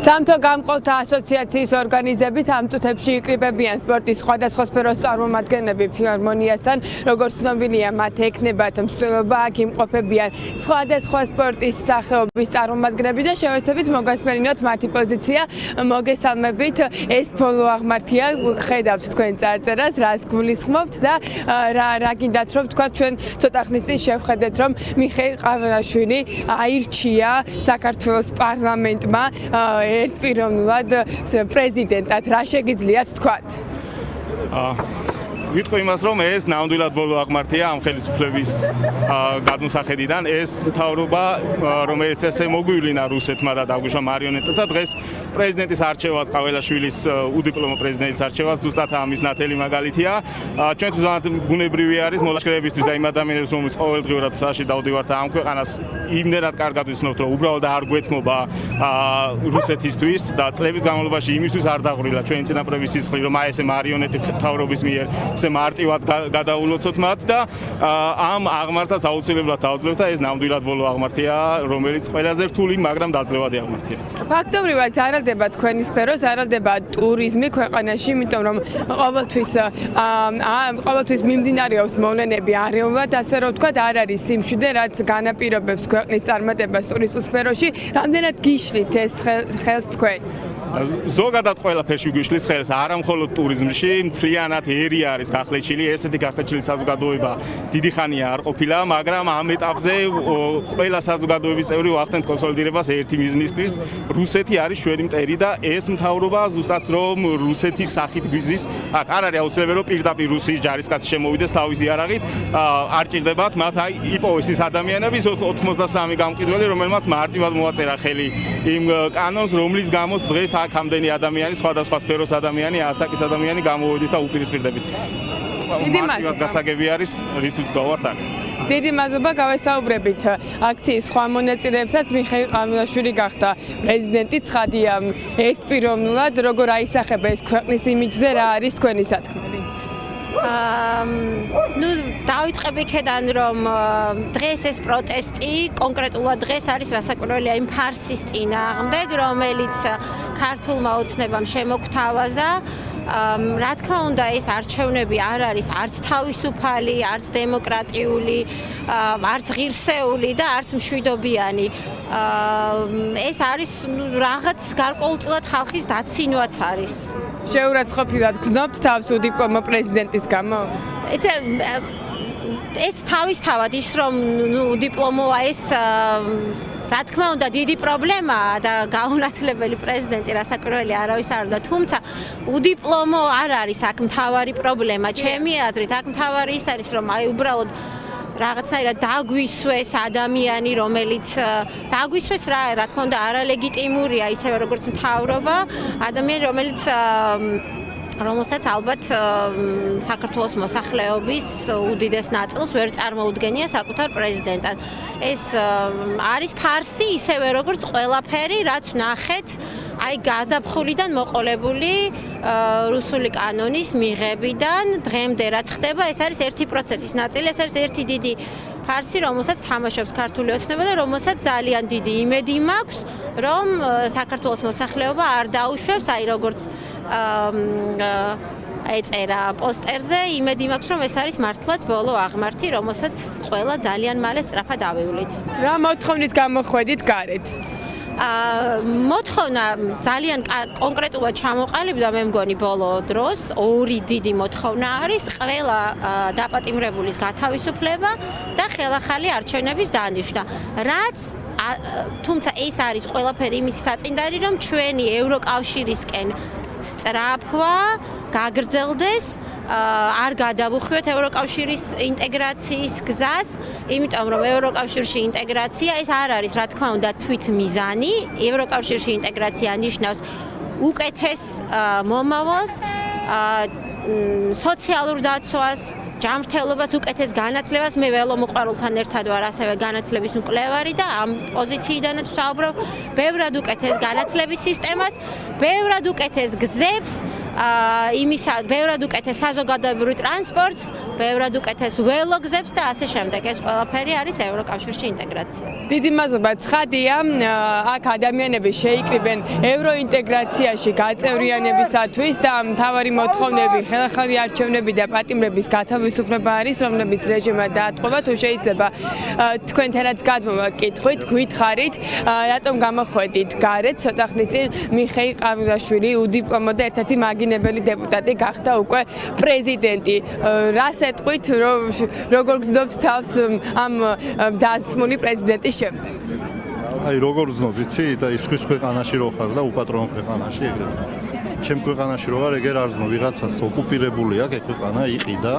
სამთო გამყოლთა ასოციაციის ორგანიზებით ამ წუთებში იკრიბებიან სპორტის სხვადასხვა სფეროს წარმომადგენლები ფილარმონიასთან, როგორც ცნობილია, მათ ექნებათ მსვლელობა, აქ იმყოფებიან სხვადასხვა სპორტის სახეობის წარმომადგენლები და შევეცდებით მოგასმენინოთ მათი პოზიცია. მოგესალმებით, ეს ბოლო აღმართია, ხედავთ თქვენ წარწერას, რას გულისხმობთ და რა გინდათ რომ თქვა ჩვენ ცოტა ხნის წინ შევხედეთ რომ მიხეილ ყაველაშვილი აირჩია საქართველოს პარლამენტმა ერთპიროვნულად პრეზიდენტად. რა შეგიძლიათ თქვათ? ვიტყვი იმას, რომ ეს ნამდვილად ბოლო აღმართია ამ ხელისუფლების გადმოსახედიდან. ეს მთავრობა, რომელიც ესე მოგვივლინა რუსეთმა და დაგვიშვა მარიონეტად და დღეს პრეზიდენტის არჩევას, ყაველაშვილის უდიპლომო პრეზიდენტის არჩევას ზუსტად ამის ნათელი მაგალითია. ჩვენთვის ბუნებრივი არის მოლაშქრეებისთვის და იმ ადამიანებს, რომლებიც ყოველდღიურად ფსაში დავდივართ ამ ქვეყანას, იმდენად კარგად ვიცნობთ, რომ უბრალოდ არ გვეთმობა რუსეთისთვის და წლების განმავლობაში იმისთვის არ დაღვრილა ჩვენი წინაპრების სისხლი, რომ აი ესე მარიონეტი მთავრობის მიერ მარტივად გადაულოცოთ მათ და ამ აღმართსაც აუცილებლად დავძლევთ და ეს ნამდვილად ბოლო აღმართია, რომელიც ყველაზე რთული, მაგრამ დაძლევადი აღმართია. ფაქტობრივად ზარალდება თქვენი სფერო, ზარალდება ტურიზმი ქვეყანაში, იმიტომ რომ ყოველთვის მიმდინარეობს მოვლენები არეულად, ასე რომ ვთქვათ, არ არის სიმშვიდე, რაც განაპირობებს ქვეყნის წარმატებას ტურისტულ სფეროში. რამდენად გიშლით ეს ხელს თქვენ? ზოგადად ყველაფერში გვიშლის ხელს, არა მხოლოდ ტურიზმში, მთლიანად ერი არის გახლეჩილი, ესეთი გახლეჩილი საზოგადოება დიდი ხანია არ ყოფილა, მაგრამ ამ ეტაპზე ყველა საზოგადოების წევრი ვახდენთ კონსოლიდირებას ერთი მიზნისთვის. რუსეთი არის ჩვენი მტერი და ეს მთავრობა ზუსტად რომ რუსეთის სახით გვიზის, აქ არ არის აუცილებელი რომ პირდაპირ რუსიის ჯარისკაცი შემოვიდეს თავისი იარაღით, არ ჭირდებათ მათ აი იპოვეს ის ადამიანების 83 გამყიდველი, რომელმაც მარტივად მოაწერა ხელი იმ კანონს, რომლის გამოც დღეს აქ ამდენი ადამიანი, სხვადასხვა სფეროს ადამიანი, ასაკის ადამიანი გამოვედით და უპირისპირდებით. დიდი მადლობა. გასაგები არის, რისთვის დავართ აქ. დიდი მადლობა, გავესაუბრებით აქციის სხვა მონაწილეებსაც. მიხეილ ყაველაშვილი გახდა პრეზიდენტი, ცხადია ერთპიროვნულად, როგორ აისახება ეს ქვეყნის იმიჯზე, რა არის თქვენი სათქმელი? დავიწყებ იქედან, რომ დღეს ეს პროტესტი, კონკრეტულად დღეს არის რასაკვირველია იმ ფარსის წინააღმდეგ, რომელიც ქართულმა ოცნებამ შემოგთავაზა. რა თქმა უნდა, ეს არჩევნები არ არის არც თავისუფალი, არც დემოკრატიული, არც ღირსეული და არც მშვიდობიანი. ეს არის რაღაც გარკვეულწილად ხალხის დაცინვაც არის. შეურაცხყოფილად გრძნობთ თავს უდიპლომო პრეზიდენტის გამო? ეს თავისთავად ის რომ უდიპლომოა ეს რა თქმა უნდა დიდი პრობლემაა და გაუნათლებელი პრეზიდენტი რასაკვირველია არავის არ უნდა, თუმცა უდიპლომო არ არის აქ მთავარი პრობლემა. ჩემი აზრით აქ მთავარი ის არის რომ აი უბრალოდ რაღაცნაირად დაგვისვეს ადამიანი, რომელიც დაგვისვეს რა თქმა უნდა არალეგიტიმურია ისევე როგორც მთავრობა, ადამიანი რომელსაც ალბათ საქართველოს მოსახლეობის უდიდეს ნაწილს ვერ წარმოუდგენია საკუთარ პრეზიდენტად. ეს არის ფარსი ისევე როგორც ყველაფერი, რაც ნახეთ აი გაზაფხულიდან მოყოლებული რუსული კანონის მიღებიდან დღემდე რაც ხდება, ეს არის ერთი პროცესის ნაწილი, ეს არის ერთი დიდი ფარსი, რომელსაც თამაშობს ქართული ოცნება და რომელსაც ძალიან დიდი იმედი მაქვს, რომ საქართველოს მოსახლეობა არ დაუშვებს, აი როგორც ეწერა პოსტერზე, იმედი მაქვს, რომ ეს არის მართლაც ბოლო აღმართი, რომელსაც ყველა ძალიან მალე სწრაფად ავივლით. რა მოთხოვნით გამოხვედით გარეთ? მოთხოვნა ძალიან კონკრეტულად ჩამოყალიბდა, მე მგონი ბოლო დროს ორი დიდი მოთხოვნა არის, ყველა დაპატიმრებულის გათავისუფლება და ხელახალი არჩევნების დანიშვნა. რაც თუმცა ეს არის ყველაფერი იმის საწინდარი, რომ ჩვენი ევროკავშირისკენ სწრაფვა გაგრძელდეს, არ გადავუხვიოთ ევროკავშირის ინტეგრაციის გზას, იმიტომ რომ ევროკავშირში ინტეგრაცია ეს არ არის რა თქმა უნდა თვით მიზანი. ევროკავშირში ინტეგრაცია ნიშნავს უკეთეს მომავალს, სოციალურ დაცვას, ჯანმრთელობას, უკეთეს განათლებას. მე ველომოყვარულთან ერთად ვარ ასევე განათლების მკვლევარი და ამ პოზიციიდანაც ვსაუბრობ ბევრად უკეთეს განათლების სისტემას, ბევრად უკეთეს გზებს, იმისა, ბევრად უკეთეს საზოგადოებრივ ტრანსპორტს, ბევრად უკეთეს ველოგზებს და ასე შემდეგ. ეს ყველაფერი არის ევროკავშირში ინტეგრაცია. დიდი მადლობა. ცხადია, აქ ადამიანები შეიკრიბნენ ევროინტეგრაციაში გაწევრიანებისათვის და მთავარი მოთხოვნები, ხელახალი არჩევნები და პატიმრების გათავისუფლება არის, რომლებიც რეჟიმმა დაატყობა. თუ შეიძლება თქვენთანაც გადმოვა კითხვით, გითხარით, რატომ გამოხვედით გარეთ ცოტა ხნის წინ მიხეილ ყავილაშვილი უდიპლომო და ერთ-ერთი მაგინებელი დეპუტატი გახდა უკვე პრეზიდენტი. რას ეტყვით, როგორ გზნობთ თავს ამ დასმული პრეზიდენტის შემდეგ? აი როგორ გზნობ, იცი და ის ხვის ქვეყანაში რო ხარ და უპატრონო ქვეყანაში ეგრეთ. ჩემ ქვეყანაში რო ვარ, ეგერ არ ზნო, ვიღაცას ოკუპირებული აქვს ეგ ქვეყანა, იყიდა.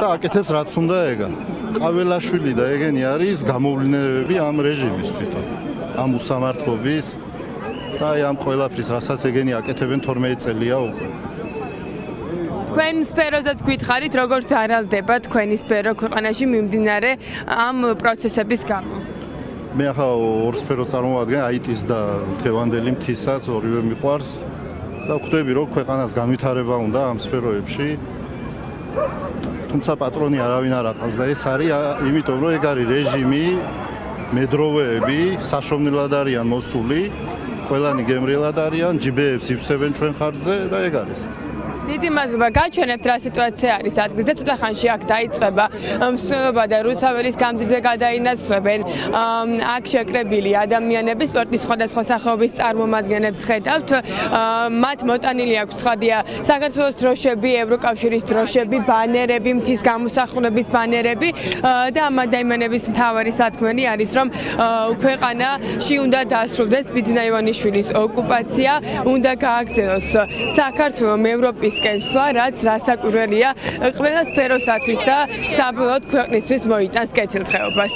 და აკეთებს რაც უნდა ეგა. ყავილაშვილი და ეგენი არის გამოვლენები ამ რეჟიმის თვითონ. ამ უსამართლობის და აი ამ ყველაფრის, რასაც ეგენი აკეთებენ 12 წელია უკვე. თქვენ სფეროზეც გითხარით, როგორ ზარალდება თქვენი სფერო ქვეყანაში მიმდინარე ამ პროცესების გამო? მე ახლა ორ სფეროს წარმოვადგენ, IT-ს და დღევანდელი მთისაც ორივე მიყვარს და ხვდები, რომ ქვეყანას განვითარება უნდა ამ სფეროებში. თუმცა პატრონი არავინ არ აყავს და ეს არის იმიტომ, რომ ეგ არის რეჟიმი, მედროვეები, საშოვნელად არიან მოსული, ყველანი გემრიელად არიან, ჯიბეებს ივსებენ ჩვენ ხარჯზე და ეგ არის. დიდი მადლობა. გაჩვენებთ რა სიტუაცია არის ადგილზე. ცოტა ხანში აქ დაიწყება მსვლელობა და რუსაველის გამზირზე გადაინაცვლებენ აქ შეკრებილი ადამიანები, სპორტის სხვადასხვა სახეობის წარმომადგენლებს ხედავთ. მათ მოტანილი აქვს ცხადია საქართველოს დროშები, ევროკავშირის დროშები, ბანერები, მთის გამოსახულების ბანერები და ამ ადამიანების მთავარი სათქმელი არის, რომ ქვეყანაში უნდა დასრულდეს ბიძინა ივანიშვილის ოკუპაცია, უნდა გააგრძელოს საქართველოს ევროპის კენსვა, რაც რასაკვირველია ყველა სფეროსათვის და საბოლოოდ ქვეყნისთვის მოიტანს კეთილდღეობას.